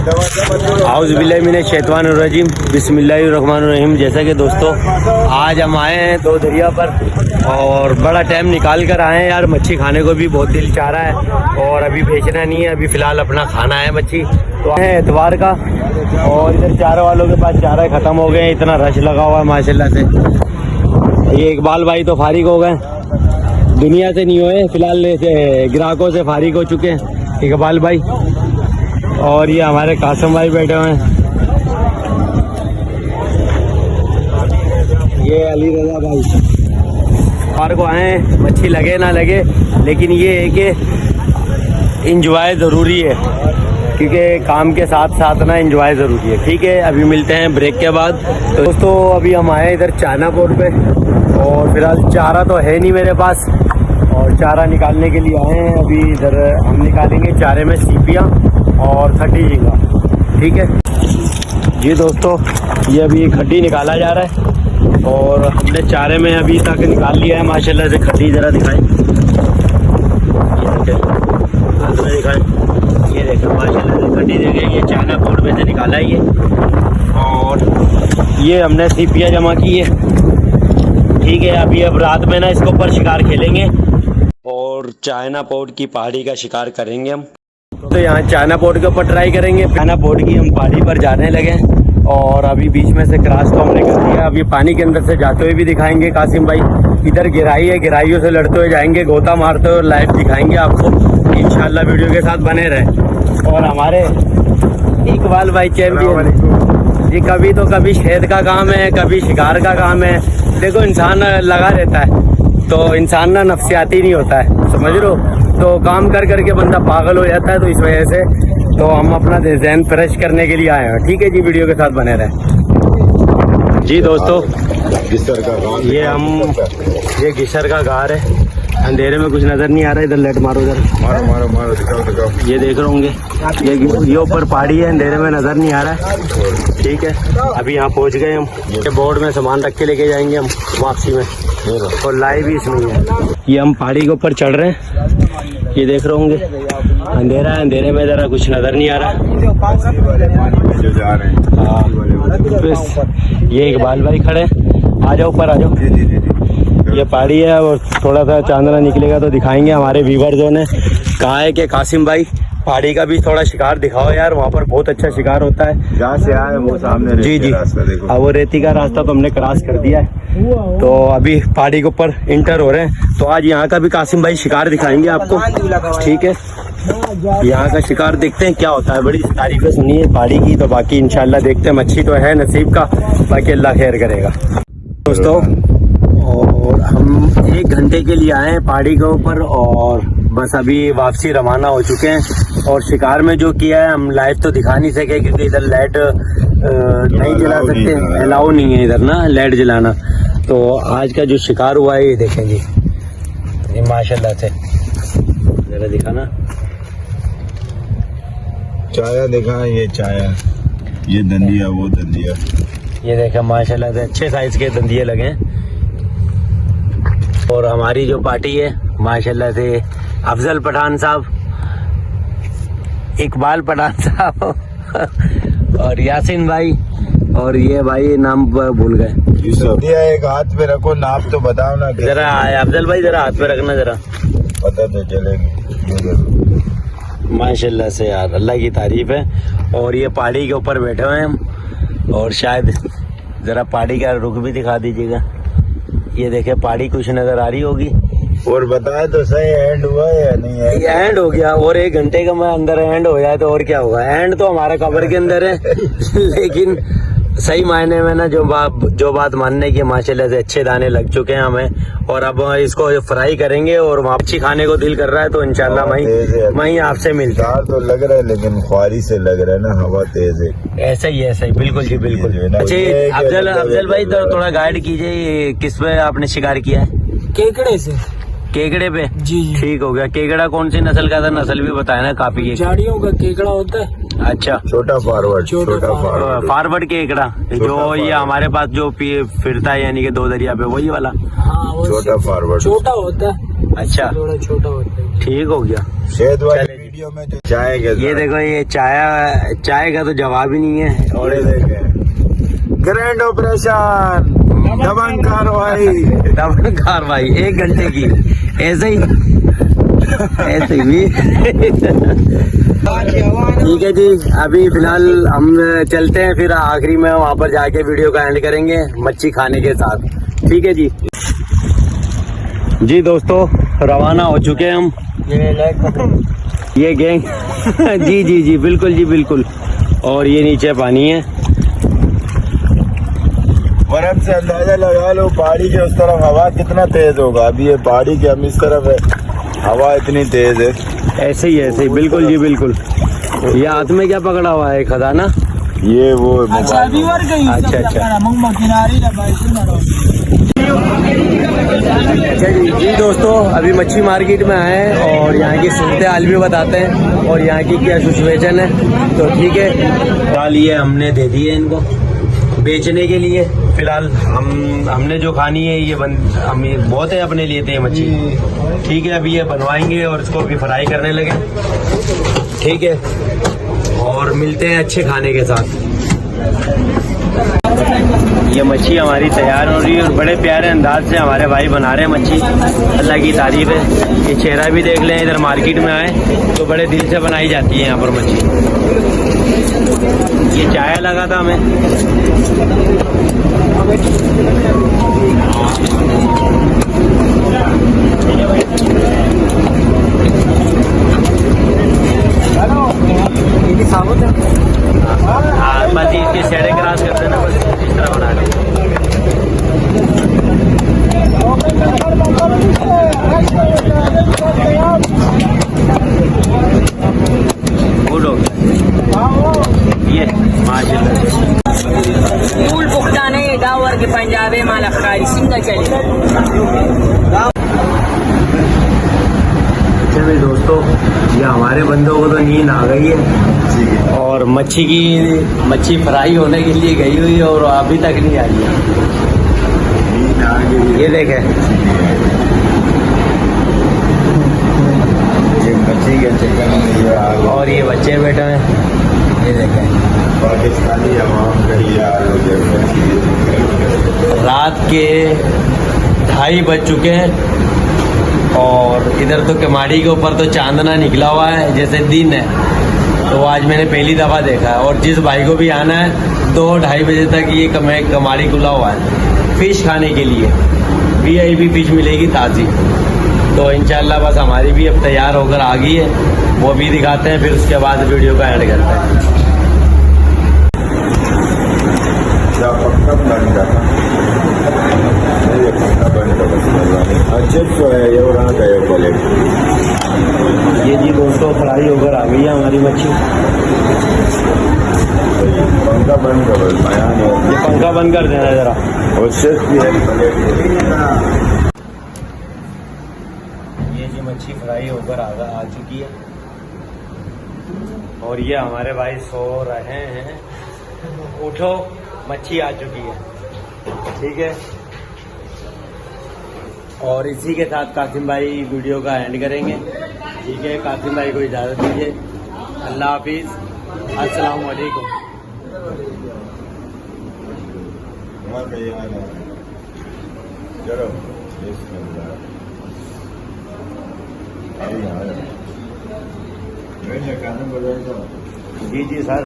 औज़ुबिल्लाहिमिनश्शैतानिर्रजीम बिस्मिल्लाहिर्रहमानिर्रहीम। जैसा कि दोस्तों आज हम आए हैं दो दरिया पर और बड़ा टाइम निकाल कर आए हैं यार। मच्छी खाने को भी बहुत दिल चाह रहा है और अभी बेचना नहीं है, अभी फ़िलहाल अपना खाना है मच्छी। तो आए हैं एतवार का और इधर चारे वालों के पास चारे ख़त्म हो गए हैं, इतना रश लगा हुआ है माशाल्लाह से। ये इकबाल भाई तो फारिग हो गए, दुनिया से नहीं हुए फ़िलहाल, ग्राहकों से फारिग हो चुके हैं इकबाल भाई। और ये हमारे कासिम भाई बैठे हुए हैं, ये अली रजा भाई। और को आए मच्छी लगे ना लगे, लेकिन ये है कि इंजॉय ज़रूरी है, क्योंकि काम के साथ साथ ना इंजॉय ज़रूरी है। ठीक है, अभी मिलते हैं ब्रेक के बाद। तो दोस्तों अभी हम आए इधर चाइना पोर्ट पे और फिलहाल चारा तो है नहीं मेरे पास और चारा निकालने के लिए आए हैं। अभी इधर हम निकालेंगे चारे में सीपियाँ और खड्डी झींगा। ठीक है जी दोस्तों, ये अभी खड्डी निकाला जा रहा है और हमने चारे में अभी तक निकाल लिया है माशाल्लाह से। खड्डी ज़रा दिखाएं, ये देखें माशाल्लाह से खड्डी देखें, ये चाइना पोर्ट में से निकाला है ये। और ये हमने सीपियाँ जमा की है। ठीक है, अभी अब रात में ना इसके ऊपर शिकार खेलेंगे और चाइना पोर्ट की पहाड़ी का शिकार करेंगे हम। तो यहाँ चाइना पोर्ट के ऊपर ट्राई करेंगे। चाइना पोर्ट की हम पहाड़ी पर जाने लगे और अभी बीच में से क्रॉस तो हमने कर दिया। अभी पानी के अंदर से जाते हुए भी दिखाएंगे कासिम भाई। इधर गिराई है, गिराइयों से लड़ते हुए जाएंगे, गोता मारते हुए लाइव दिखाएंगे आपको इंशाल्लाह। वीडियो के साथ बने रहे। और हमारे इकबाल भाई चैंपियन, ये कभी तो कभी शहद का काम है, कभी शिकार का काम है। देखो इंसान लगा रहता है तो इंसान ना नफसियाती नहीं होता है, समझ लो। तो काम कर करके बंदा पागल हो जाता है, तो इस वजह से तो हम अपना ज़हन फ्रेश करने के लिए आए हैं। ठीक है जी, वीडियो के साथ बने रहे जी दोस्तों। ये गिसर का गार है, अंधेरे में कुछ नज़र नहीं आ रहा। इधर लाइट मारो, इधर मारो दिखाओ। ये देख रहे होंगे, ये ऊपर पहाड़ी है, अंधेरे में नज़र नहीं आ रहा है। ठीक है, अभी यहाँ पहुँच गए हम। ये बोर्ड में सामान रख के लेके जाएंगे हम वापसी में, और लाइव भी इसमें है। ये हम पहाड़ी के ऊपर चढ़ रहे हैं, ये देख रहे होंगे अंधेरा है, अंधेरे में ज़रा कुछ नज़र नहीं आ रहा। हाँ, ये इकबाल भाई खड़े, आ जाओ ऊपर आ जाओ। ये पहाड़ी है और थोड़ा सा चांदना निकलेगा तो दिखाएंगे। हमारे व्यूवर्सों ने कहा है कि कासिम भाई पहाड़ी का भी थोड़ा शिकार दिखाओ यार, वहाँ पर बहुत अच्छा शिकार होता है। जहाँ से आए वो सामने जी जी, अब वो रेती का रास्ता तो हमने क्रॉस कर दिया है, तो अभी पहाड़ी के ऊपर इंटर हो रहे हैं। तो आज यहाँ का भी कासिम भाई शिकार दिखाएंगे आपको। ठीक है, यहाँ का शिकार देखते हैं क्या होता है। बड़ी तारीफें सुनी है पहाड़ी की, तो बाकी इंशाल्लाह देखते हैं। मच्छी तो है नसीब का, बाकी अल्लाह खैर करेगा दोस्तों। और हम 1 घंटे के लिए आए हैं पहाड़ी के ऊपर और बस अभी वापसी रवाना हो चुके हैं। और शिकार में जो किया है हम लाइव तो दिखा नहीं सके, क्योंकि इधर लाइट नहीं जला सकते, अलाउ नहीं है इधर ना लाइट जलाना। तो आज का जो शिकार हुआ है ये देखेंगे, ये माशाल्लाह से। जरा दिखाना, चाया दिखा, ये चाया, ये दंदिया, वो दंदिया। ये देखें माशाल्लाह से अच्छे साइज के दंदिये लगे हैं। और हमारी जो पार्टी है माशाल्लाह से अफजल पठान साहब, इकबाल पठान साहब और यासीन भाई, और ये भाई नाम भूल गए। एक हाथ पे रखो, नाप तो बताओ ना। जरा अफजल भाई जरा हाथ पे रखना, जरा पता तो चलेगी। माशाल्लाह से यार, अल्लाह की तारीफ है। और ये पहाड़ी के ऊपर बैठे हुए हैं हम, और शायद जरा पहाड़ी का रुख भी दिखा दीजिएगा। ये देखे पहाड़ी कुछ नजर आ रही होगी। और बताए तो सही, एंड हुआ है या नहीं है? एंड हो गया, और 1 घंटे का मैं अंदर एंड हो जाए तो और क्या होगा। एंड तो हमारा कब्र के अंदर है लेकिन सही मायने में ना जो बात मानने की माशाल्लाह से अच्छे दाने लग चुके हैं हमें। और अब इसको फ्राई करेंगे और मच्छी खाने को दिल कर रहा है, तो इंशाल्लाह वहीं आपसे मिलता है। तो लग रहा है लेकिन ख्वारी से लग रहा है ना, हवा तेज है। ऐसा ही बिल्कुल जी बिल्कुल। अच्छा अफजल भाई तो थोड़ा गाइड कीजिए, किस पे आपने शिकार किया है? केकड़े से। केकड़े पे? जी ठीक हो गया। केकड़ा कौन सी नस्ल का था? नस्ल भी बताया ना काफी। झाड़ियों का केकड़ा होता है। अच्छा, छोटा फॉरवर्ड केकड़ा, जो ये हमारे पास जो फिरता है यानी कि 2 दरिया पे, वही वाला। हाँ, वो छोटा फॉरवर्ड छोटा होता है। अच्छा, थोड़ा छोटा होता है। ठीक हो गया। शहद वाली वीडियो में जो चाय के ये देखो, ये चाय का तो जवाब ही नहीं है। और और देखे ग्रैंड ऑपरेशन दबंग कार्रवाई। डबल कार्रवाई 1 घंटे की, ऐसे ही भी। ठीक है जी, अभी फिलहाल हम चलते हैं, फिर आखिरी में वहाँ पर जाके वीडियो का एंड करेंगे मच्छी खाने के साथ। ठीक है जी दोस्तों, रवाना हो चुके हैं हम। ये गैंग जी बिल्कुल जी बिल्कुल। और ये नीचे पानी है। बर्फ से अंदाजा लगा लो पहाड़ी के उस तरफ हवा कितना तेज होगा। अभी ये पहाड़ी के हम इस तरफ है, हवा इतनी तेज है। ऐसे ही बिल्कुल जी बिल्कुल। ये हाथ में क्या पकड़ा हुआ है, खजाना? ये वो अच्छा जी दोस्तों, अभी मच्छी मार्केट में आए हैं और यहाँ की सूरत हाल भी बताते हैं और यहाँ की क्या सिचुएशन है। तो ठीक है, फिलहाल ये हमने दे दिए इनको बेचने के लिए। फिलहाल हमने जो खानी है ये हम ये बहुत है अपने लिए थे मच्छी। ठीक है, अभी ये बनवाएंगे और इसको अभी फ्राई करने लगे। ठीक है, और मिलते हैं अच्छे खाने के साथ। ये मच्छी हमारी तैयार हो रही है और बड़े प्यारे अंदाज से हमारे भाई बना रहे हैं मच्छी। अल्लाह की तारीफ है। ये चेहरा भी देख लें, इधर मार्केट में आए तो बड़े दिल से बनाई जाती है यहाँ पर मच्छी। ये चाय लगा था हमें। बस इसके शेडे क्रॉस कर देना, बस इस तरह बना लें। गुड हो गया ये माशाल्लाह। मूल पुख्ताना ये डावर के पंजाबे माल अखकारी सिंगल चले। चलिए दोस्तों, ये हमारे बंदों को तो नींद आ गई है और मच्छी फ्राई होने के लिए गई हुई है और अभी तक नहीं आई है। ये देखे, ये मच्छी के चिकन और ये बच्चे बैठे हैं। ये देखें, पाकिस्तानी अवाम का यार रात के 2:30 बज चुके हैं और इधर तो कमाड़ी के ऊपर तो चांदना निकला हुआ है जैसे दिन है। तो आज मैंने पहली दफ़ा देखा है। और जिस भाई को भी आना है 2-2:30 बजे तक ये कमाड़ी खुला हुआ है फिश खाने के लिए। VIP फिश मिलेगी ताज़ी। तो इंशाल्लाह बस हमारी भी अब तैयार होकर आ गई है, वो भी दिखाते हैं, फिर उसके बाद वीडियो का एंड करते हैं। पक्का बन जाता चिप्स है ये और गए क्वालिटी। ये जी दोस्तों, फ्राई होकर आ गई है हमारी मच्छी। पंखा बंद करो, बयान है। ये पंखा बंद कर देना जरा। और चिप्स भी है। ये जी मच्छी फ्राई होकर आ चुकी है और ये हमारे भाई सो रहे हैं। उठो, मच्छी आ चुकी है। ठीक है, और इसी के साथ कासिम भाई वीडियो का एंड करेंगे। ठीक है, कासिम भाई को इजाज़त दीजिए। अल्लाह हाफिज़, अस्सलाम वालेकुम। चलो जी सर।